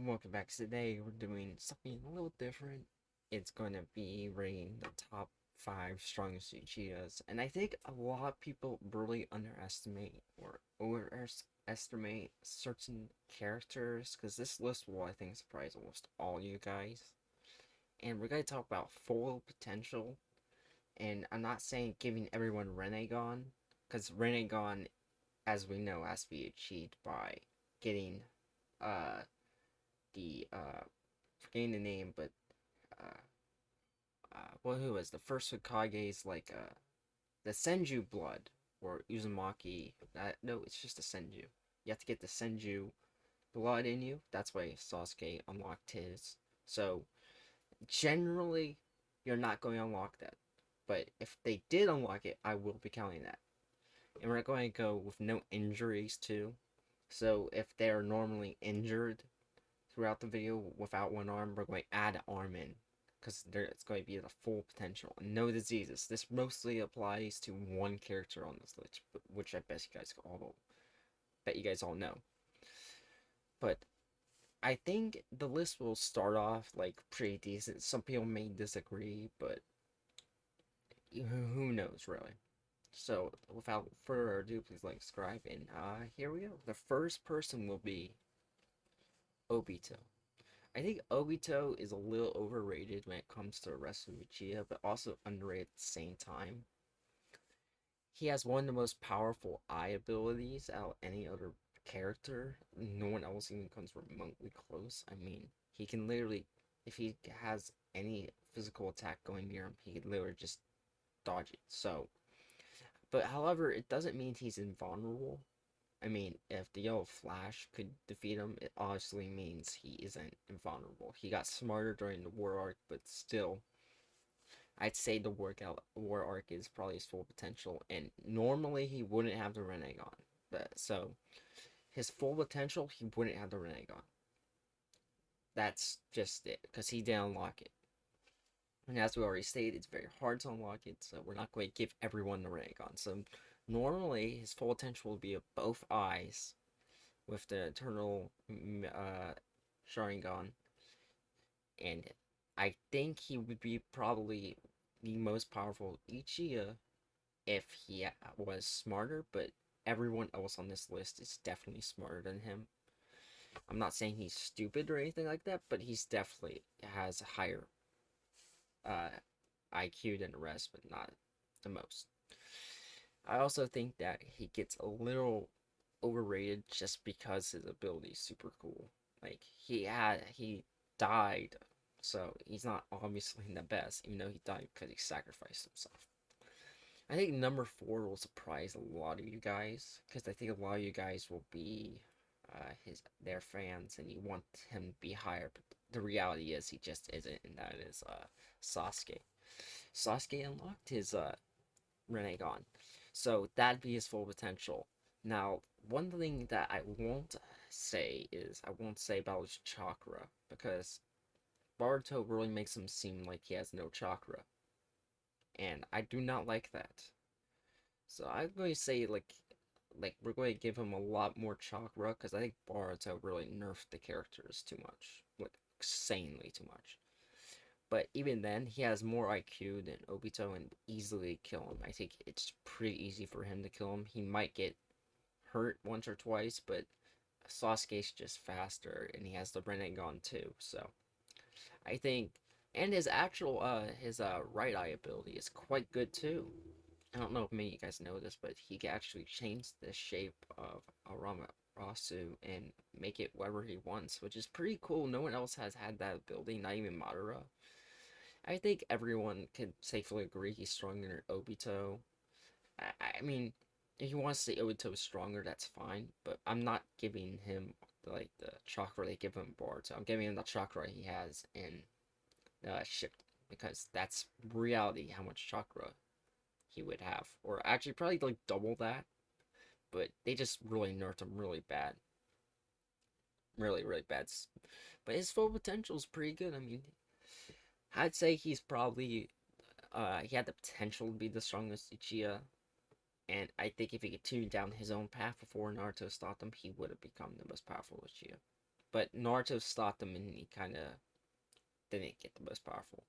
Welcome back. Today we're doing something a little different. It's going to be rating the top 5 strongest Uchihas, and I think a lot of people really underestimate or overestimate certain characters, because this list will, I think, surprise almost all you guys. And we're going to talk about full potential, and I'm not saying giving everyone Renegon, because Renegon, as we know, has to be achieved by getting uh the forgetting the name, but uh, well, who was the first Hokage's like the Senju blood or Uzumaki? No, it's just a Senju. You have to get the Senju blood in you. That's why Sasuke unlocked his. So generally, you're not going to unlock that. But if they did unlock it, I will be counting that. And we're going to go with no injuries too. So if they're normally injured, throughout the video without one arm, we're going to add an arm in because it's going to be the full potential. No diseases. This mostly applies to one character on this list, which I bet you guys all know. But I think the list will start off like pretty decent. Some people may disagree, but who knows really. So without further ado, please like, subscribe, and here we go. The first person will be Obito. I think Obito is a little overrated when it comes to the rest of Uchiha, but also underrated at the same time. He has one of the most powerful eye abilities out of any other character. No one else even comes remotely close. I mean, he can literally, if he has any physical attack going near him, he can literally just dodge it. So, but however, it doesn't mean he's invulnerable. I mean, if the Yellow Flash could defeat him, it obviously means he isn't invulnerable. He got smarter during the war arc, but still, I'd say the war arc is probably his full potential, and normally he wouldn't have the Renegon. So, his full potential, he wouldn't have the Renegon. That's just it, because he didn't unlock it. And as we already stated, it's very hard to unlock it, so we're not going to give everyone the Renegon. So, normally, his full potential would be of both eyes, with the Eternal Sharingan, and I think he would be probably the most powerful Uchiha if he was smarter, but everyone else on this list is definitely smarter than him. I'm not saying he's stupid or anything like that, but he's definitely has a higher uh, IQ than the rest, but not the most. I also think that he gets a little overrated just because his ability is super cool. Like he died, so he's not obviously the best, even though he died because he sacrificed himself. I think number 4 will surprise a lot of you guys because I think a lot of you guys will be their fans and you want him to be higher, but the reality is he just isn't, and that is Sasuke. Sasuke unlocked his Renegon. So that'd be his full potential. Now, one thing that I won't say is I won't say about his chakra because Boruto really makes him seem like he has no chakra. And I do not like that. So I'm going to say like we're going to give him a lot more chakra because I think Boruto really nerfed the characters too much. Like insanely too much. But even then, he has more IQ than Obito and easily kill him. I think it's pretty easy for him to kill him. He might get hurt once or twice, but Sasuke's just faster, and he has the Renegon too. So I think, and his actual his right eye ability is quite good too. I don't know if many of you guys know this, but he can actually change the shape of Rasu and make it whatever he wants, which is pretty cool. No one else has had that ability, not even Madara. I think everyone can safely agree he's stronger than Obito. I mean, if you want to say Obito is stronger, that's fine, but I'm not giving him like the chakra they give him Boruto. I'm giving him the chakra he has in Shipped because that's reality how much chakra he would have, or actually probably like double that. But they just really nerfed him really bad, really bad. But his full potential is pretty good. I mean, I'd say he's probably he had the potential to be the strongest Uchiha, and I think if he continued down his own path before Naruto stopped him, he would have become the most powerful Uchiha. But Naruto stopped him, and he kind of didn't get the most powerful.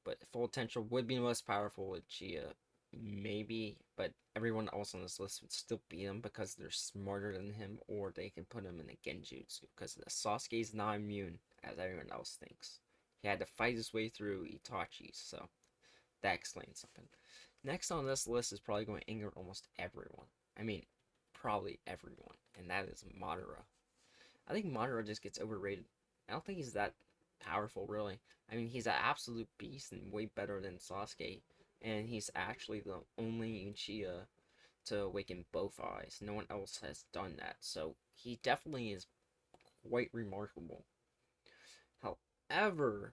But full potential would be the most powerful with Uchiha, maybe. But everyone else on this list would still beat him because they're smarter than him, or they can put him in a genjutsu. Because Sasuke is not immune, as everyone else thinks. He had to fight his way through Itachi, so that explains something. Next on this list is probably going to anger almost everyone. I mean, probably everyone, and that is Madara. I think Madara just gets overrated. I don't think he's that powerful, really. I mean, he's an absolute beast and way better than Sasuke, and he's actually the only Uchiha to awaken both eyes. No one else has done that, so he definitely is quite remarkable. However,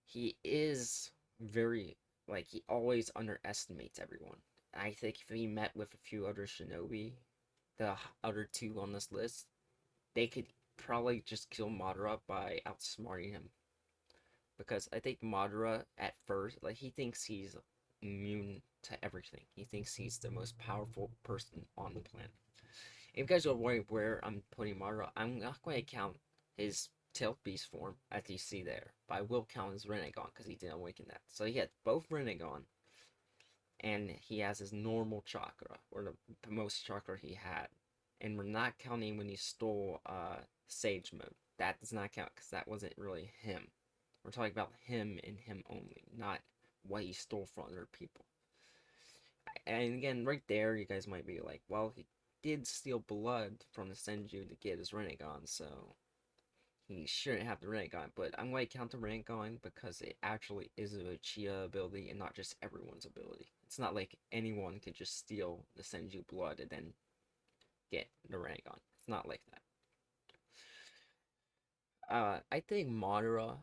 he is very, like, he always underestimates everyone. I think if he met with a few other shinobi, the other two on this list, they could probably just kill Madara by outsmarting him. Because I think Madara, at first, like, he thinks he's immune to everything. He thinks he's the most powerful person on the planet. If you guys are wondering where I'm putting Madara, I'm not going to count his tailed beast form as you see there, but I will count his Rinnegan because he didn't awaken that. So he had both Rinnegan, and he has his normal chakra, or the most chakra he had. And we're not counting when he stole Sage mode. That does not count because that wasn't really him. We're talking about him and him only, not what he stole from other people. And again, right there, you guys might be like, well, he did steal blood from the Senju to get his Rinnegan, so he shouldn't have the Rinnegan. But I'm going to count the Rinnegan because it actually is a Uchiha ability and not just everyone's ability. It's not like anyone could just steal the Senju blood and then get the Rinnegan. It's not like that. I think Madara,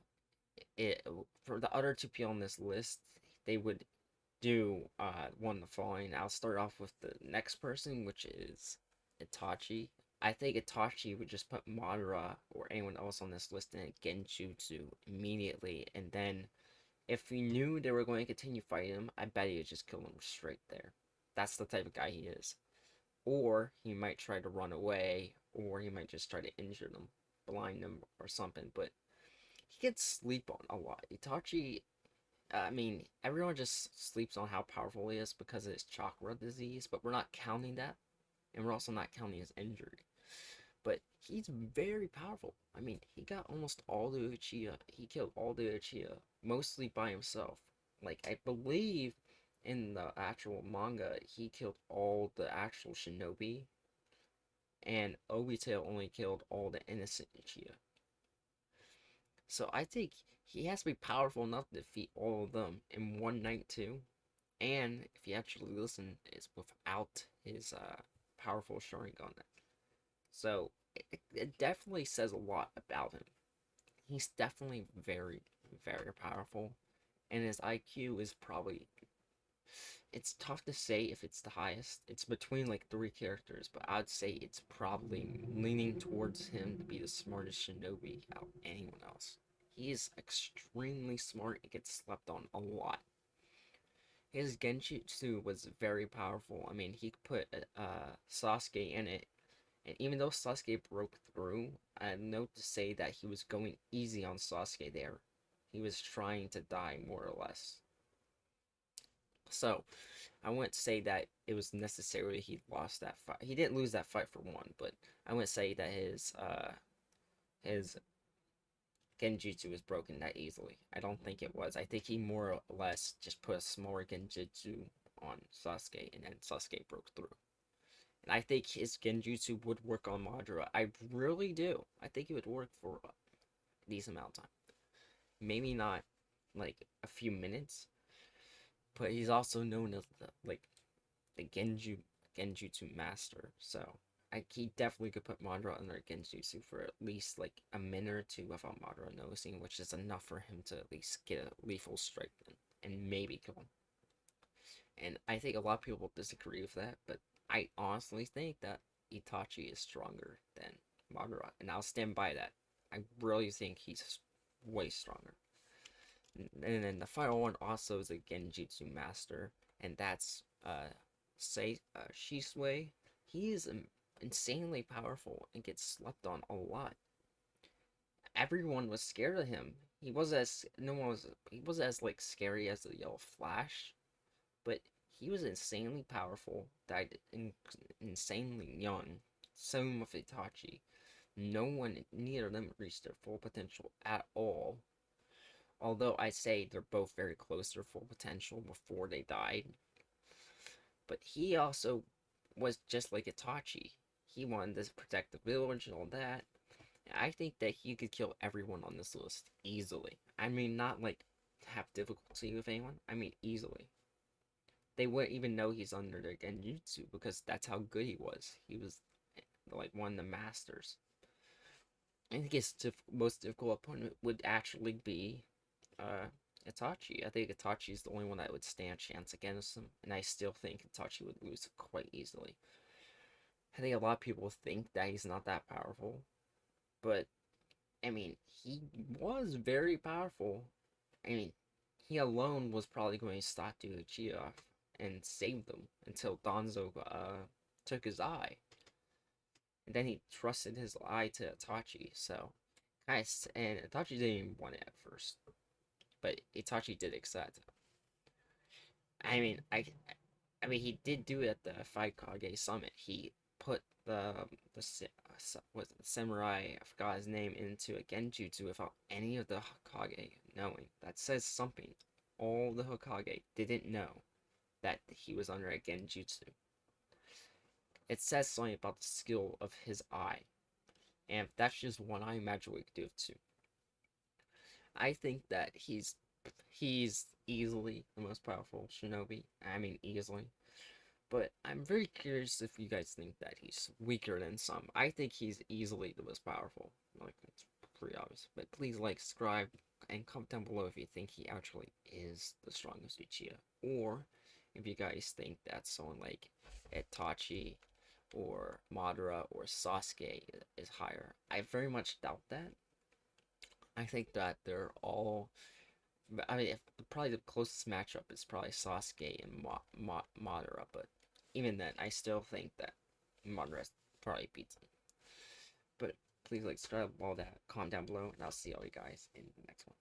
for the other two people on this list, they would do one of the following. I'll start off with the next person, which is Itachi. I think Itachi would just put Madara or anyone else on this list in a Genjutsu immediately, and then if he knew they were going to continue fighting him, I bet he would just kill him straight there. That's the type of guy he is. Or he might try to run away, or he might just try to injure them, blind them, or something. But he gets sleep on a lot. Itachi, I mean, everyone just sleeps on how powerful he is because of his chakra disease, but we're not counting that, and we're also not counting his injury. But he's very powerful. I mean, he got almost all the Uchiha. He killed all the Uchiha, mostly by himself. Like, I believe in the actual manga, he killed all the actual shinobi, and Obito only killed all the innocent Uchiha. So I think he has to be powerful enough to defeat all of them in one night too. And if you actually listen, it's without his powerful Sharingan. So it definitely says a lot about him. He's definitely very, very powerful, and his IQ is probably. It's tough to say if it's the highest. It's between like three characters, but I'd say it's probably leaning towards him to be the smartest shinobi out of anyone else. He is extremely smart and gets slept on a lot. His Genjutsu was very powerful. I mean, he put Sasuke in it, and even though Sasuke broke through, I note to say that he was going easy on Sasuke there. He was trying to die more or less. So, I wouldn't say that it was necessarily he lost that fight. He didn't lose that fight for one, but I wouldn't say that his Genjutsu was broken that easily. I don't think it was. I think he more or less just put a smaller Genjutsu on Sasuke, and then Sasuke broke through. And I think his Genjutsu would work on Madara. I really do. I think it would work for a decent amount of time. Maybe not like a few minutes, but he's also known as the Genjutsu master. So he definitely could put Madara under Genjutsu for at least like a minute or two without Madara noticing, which is enough for him to at least get a lethal strike in and maybe kill him. And I think a lot of people will disagree with that, but I honestly think that Itachi is stronger than Madara, and I'll stand by that. I really think he's way stronger. And then the final one also is a Genjutsu master, and that's Shisui. He is insanely powerful and gets slept on a lot. Everyone was scared of him. He was as no one was he was as like scary as the Yellow Flash, but he was insanely powerful, died insanely young. Same with Itachi. No one, neither of them reached their full potential at all. Although I say they're both very close to their full potential before they died. But he also was just like Itachi. He wanted to protect the village and all that. I think that he could kill everyone on this list easily. I mean, not like have difficulty with anyone. I mean, easily. They wouldn't even know he's under their genjutsu because that's how good he was. He was like one of the masters. I think his most difficult opponent would actually be uh, Itachi. I think Itachi is the only one that would stand a chance against him, and I still think Itachi would lose quite easily. I think a lot of people think that he's not that powerful, but I mean, he was very powerful. I mean, he alone was probably going to stop Uchiha and save them until Danzo took his eye. And then he trusted his eye to Itachi, so guys, and Itachi didn't even want it at first, but Itachi did accept. I mean, I mean, he did do it at the Five Kage Summit. He put the was the samurai, I forgot his name, into a genjutsu without any of the Hokage knowing. That says something. All the Hokage didn't know that he was under a genjutsu. It says something about the skill of his eye. And if that's just one eye, imagine what we could do with two. I think that he's easily the most powerful shinobi. I mean, easily. But I'm very curious if you guys think that he's weaker than some. I think he's easily the most powerful. Like, it's pretty obvious. But please like, subscribe, and comment down below if you think he actually is the strongest Uchiha. Or if you guys think that someone like Itachi or Madara or Sasuke is higher. I very much doubt that. I think that they're all. I mean, probably the closest matchup is probably Sasuke and Madara, but even then, I still think that Madara probably beats him. But please like, subscribe, all that, comment down below, and I'll see all you guys in the next one.